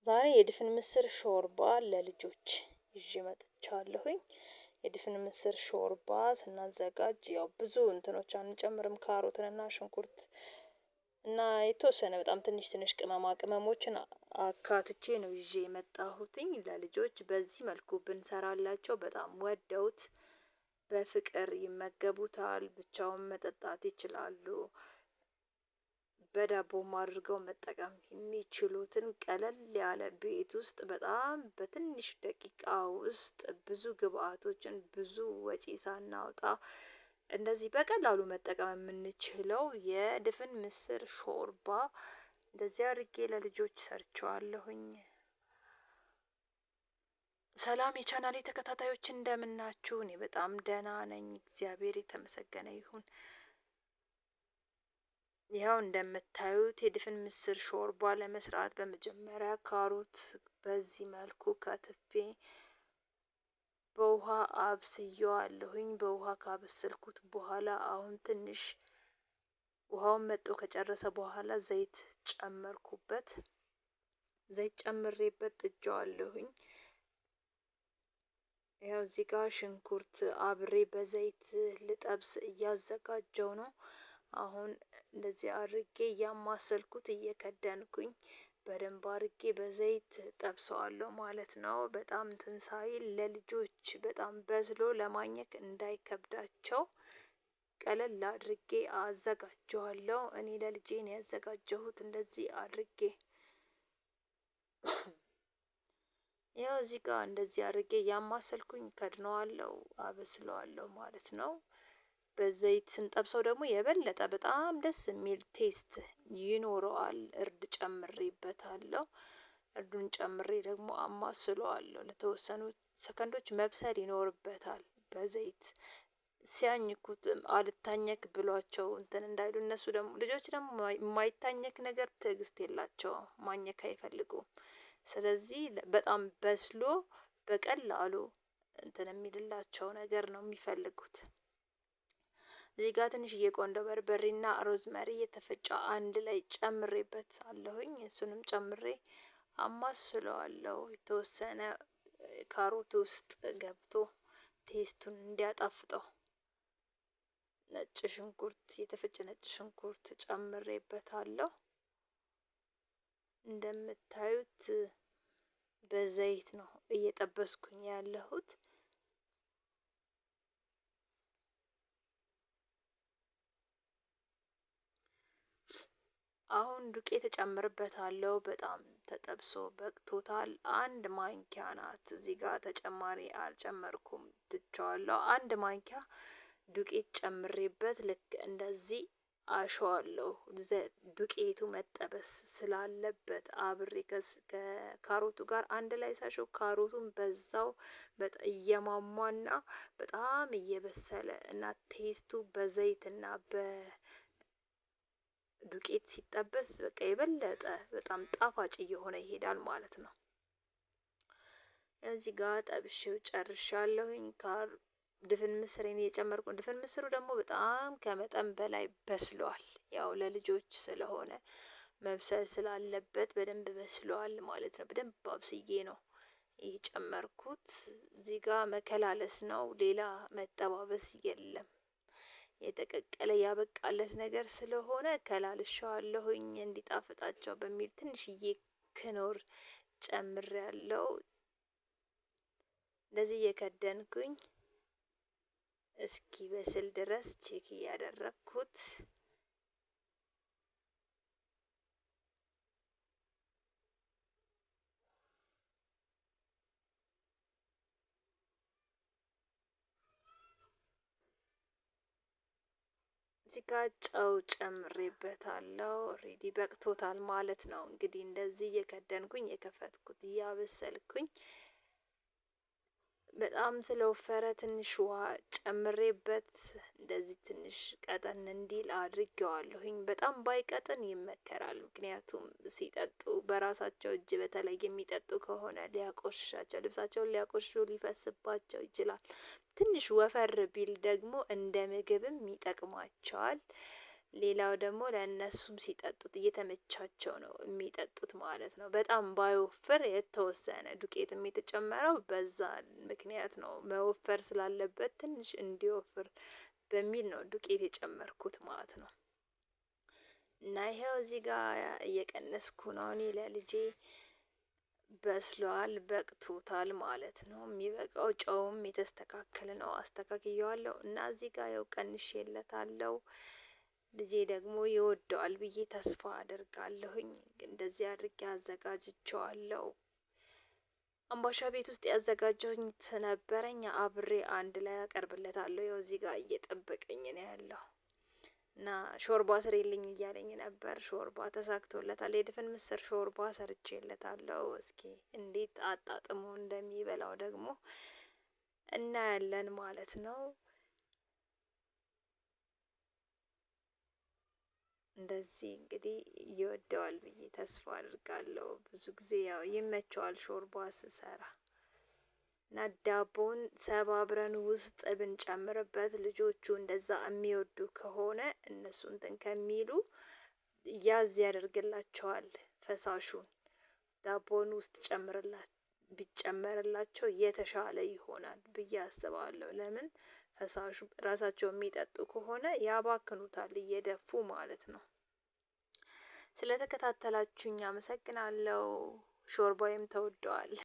ዛሬ የድፍን ምስር ሾርባ ለልጆች ይዤ መጥቻለሁኝ። የድፍን ምስር ሾርባ ስናዘጋጅ ያው ብዙ እንትኖች አንጨምርም ካሮትንና ሽንኩርት እና የተወሰነ በጣም ትንሽ ትንሽ ቅመማ ቅመሞችን አካትቼ ነው ይዤ የመጣሁትኝ ለልጆች በዚህ መልኩ ብንሰራላቸው በጣም ወደውት በፍቅር ይመገቡታል። ብቻውን መጠጣት ይችላሉ። በዳቦም አድርገው መጠቀም የሚችሉትን ቀለል ያለ ቤት ውስጥ በጣም በትንሽ ደቂቃ ውስጥ ብዙ ግብአቶችን ብዙ ወጪ ሳናወጣ እንደዚህ በቀላሉ መጠቀም የምንችለው የድፍን ምስር ሾርባ እንደዚህ አድርጌ ለልጆች ሰርቸዋለሁኝ። ሰላም የቻናሌ ተከታታዮች እንደምን ናችሁ? እኔ በጣም ደህና ነኝ፣ እግዚአብሔር የተመሰገነ ይሁን። ይኸው እንደምታዩት የድፍን ምስር ሾርባ ለመስራት በመጀመሪያ ካሮት በዚህ መልኩ ከትፌ በውሃ አብስዬዋለሁኝ። በውሃ ካበሰልኩት በኋላ አሁን ትንሽ ውሃውን መጥቶ ከጨረሰ በኋላ ዘይት ጨመርኩበት። ዘይት ጨምሬበት ጥጄዋለሁኝ። ያው እዚህ ጋር ሽንኩርት አብሬ በዘይት ልጠብስ እያዘጋጀው ነው። አሁን እንደዚህ አድርጌ እያማሰልኩት እየከደንኩኝ በደንብ አድርጌ በዘይት ጠብሰዋለሁ ማለት ነው። በጣም ትንሳኤ ለልጆች በጣም በስሎ ለማኘክ እንዳይከብዳቸው ቀለል አድርጌ አዘጋጀዋለሁ። እኔ ለልጄ ነው ያዘጋጀሁት እንደዚህ አድርጌ። ያው እዚህ ጋር እንደዚህ አድርጌ ያማሰልኩኝ ከድነዋለሁ፣ አበስለዋለሁ ማለት ነው። በዘይት ስንጠብሰው ደግሞ የበለጠ በጣም ደስ የሚል ቴስት ይኖረዋል። እርድ ጨምሬበታለሁ። እርዱን ጨምሬ ደግሞ አማስለዋለሁ። ለተወሰኑ ሰከንዶች መብሰል ይኖርበታል በዘይት ሲያኝኩት አልታኘክ ብሏቸው እንትን እንዳይሉ። እነሱ ደግሞ ልጆች ደግሞ የማይታኘክ ነገር ትዕግስት የላቸውም፣ ማኘክ አይፈልጉም። ስለዚህ በጣም በስሎ በቀላሉ እንትን የሚልላቸው ነገር ነው የሚፈልጉት። እዚህ ጋር ትንሽዬ ቆንጆ በርበሬና ሮዝመሪ የተፈጨ አንድ ላይ ጨምሬበት አለሁኝ። እሱንም ጨምሬ አማስለዋለሁ የተወሰነ ካሮት ውስጥ ገብቶ ቴስቱን እንዲያጣፍጠው። ነጭ ሽንኩርት የተፈጨ ነጭ ሽንኩርት ጨምሬበታለሁ። እንደምታዩት በዘይት ነው እየጠበስኩኝ ያለሁት። አሁን ዱቄት እጨምርበታለሁ። በጣም ተጠብሶ በቅቶታል። አንድ ማንኪያ ናት። እዚህ ጋር ተጨማሪ አልጨመርኩም፣ ትቼዋለሁ። አንድ ማንኪያ ዱቄት ጨምሬበት ልክ እንደዚህ አሸዋለሁ። ዱቄቱ መጠበስ ስላለበት አብሬ ከካሮቱ ጋር አንድ ላይ ሳሸው ካሮቱን በዛው እየማሟና በጣም እየበሰለ እና ቴስቱ በዘይትና በዱቄት ሲጠበስ በቃ የበለጠ በጣም ጣፋጭ እየሆነ ይሄዳል ማለት ነው። እዚህ ጋር ጠብሼው ጨርሻለሁኝ። ድፍን ምስሬን እየጨመርኩ፣ ድፍን ምስሩ ደግሞ በጣም ከመጠን በላይ በስሏል። ያው ለልጆች ስለሆነ መብሰል ስላለበት በደንብ በስሏል ማለት ነው። በደንብ አብስዬ ነው የጨመርኩት። እዚህ ጋር መከላለስ ነው፣ ሌላ መጠባበስ የለም። የተቀቀለ ያበቃለት ነገር ስለሆነ ከላልሻለሁኝ እንዲጣፍጣቸው በሚል ትንሽዬ ክኖር ጨምሬያለሁ። እንደዚህ እየከደንኩኝ እስኪ በስል ድረስ ቼክ እያደረኩት እዚህ ጋር ጨው ጨምሬበታለሁ። ኦሬዲ በቅቶታል ማለት ነው። እንግዲህ እንደዚህ እየከደንኩኝ የከፈትኩት እያበሰልኩኝ በጣም ስለወፈረ ትንሽ ውሃ ጨምሬበት እንደዚህ ትንሽ ቀጠን እንዲል አድርጌዋለሁኝ። በጣም ባይቀጥን ይመከራል። ምክንያቱም ሲጠጡ በራሳቸው እጅ በተለይ የሚጠጡ ከሆነ ሊያቆሽሻቸው፣ ልብሳቸውን ሊያቆሽሹ፣ ሊፈስባቸው ይችላል። ትንሽ ወፈር ቢል ደግሞ እንደ ምግብም ይጠቅማቸዋል። ሌላው ደግሞ ለእነሱም ሲጠጡት እየተመቻቸው ነው የሚጠጡት ማለት ነው። በጣም ባይወፍር የተወሰነ ዱቄትም የተጨመረው በዛ ምክንያት ነው። መወፈር ስላለበት ትንሽ እንዲወፍር በሚል ነው ዱቄት የጨመርኩት ማለት ነው። እና ይሄው እዚህ ጋር እየቀነስኩ ነው እኔ ለልጄ። በስሏል፣ በቅቶታል ማለት ነው። የሚበቃው ጨውም የተስተካከለ ነው፣ አስተካክየዋለሁ እና እዚህ ጋር ያው ቀንሼለታለሁ። ልጄ ደግሞ ይወደዋል ብዬ ተስፋ አደርጋለሁኝ። እንደዚህ አድርጌ አዘጋጅቼዋለሁ። አምባሻ ቤት ውስጥ ያዘጋጀሁት ነበረኝ፣ አብሬ አንድ ላይ አቀርብለታለሁ። ያው እዚህ ጋር እየጠበቀኝ ነው ያለው እና ሾርባ ስሪልኝ እያለኝ ነበር። ሾርባ ተሳክቶለታል። የድፍን ምስር ሾርባ ሰርቼለታለሁ። እስኪ እንዴት አጣጥሞ እንደሚበላው ደግሞ እናያለን ማለት ነው። እንደዚህ እንግዲህ ይወደዋል ብዬ ተስፋ አድርጋለሁ። ብዙ ጊዜ ያው ይመቸዋል ሾርባ ስሰራ እና ዳቦን ሰባብረን ውስጥ ብንጨምርበት ልጆቹ እንደዛ የሚወዱ ከሆነ እነሱ እንትን ከሚሉ ያዝ ያደርግላቸዋል ፈሳሹን። ዳቦን ውስጥ ቢጨመርላቸው የተሻለ ይሆናል ብዬ አስባለሁ። ለምን ፈሳሹ ራሳቸው የሚጠጡ ከሆነ ያባክኑታል እየደፉ ማለት ነው። ስለተከታተላችሁኝ አመሰግናለሁ። ሾርባዬም ተወዷል።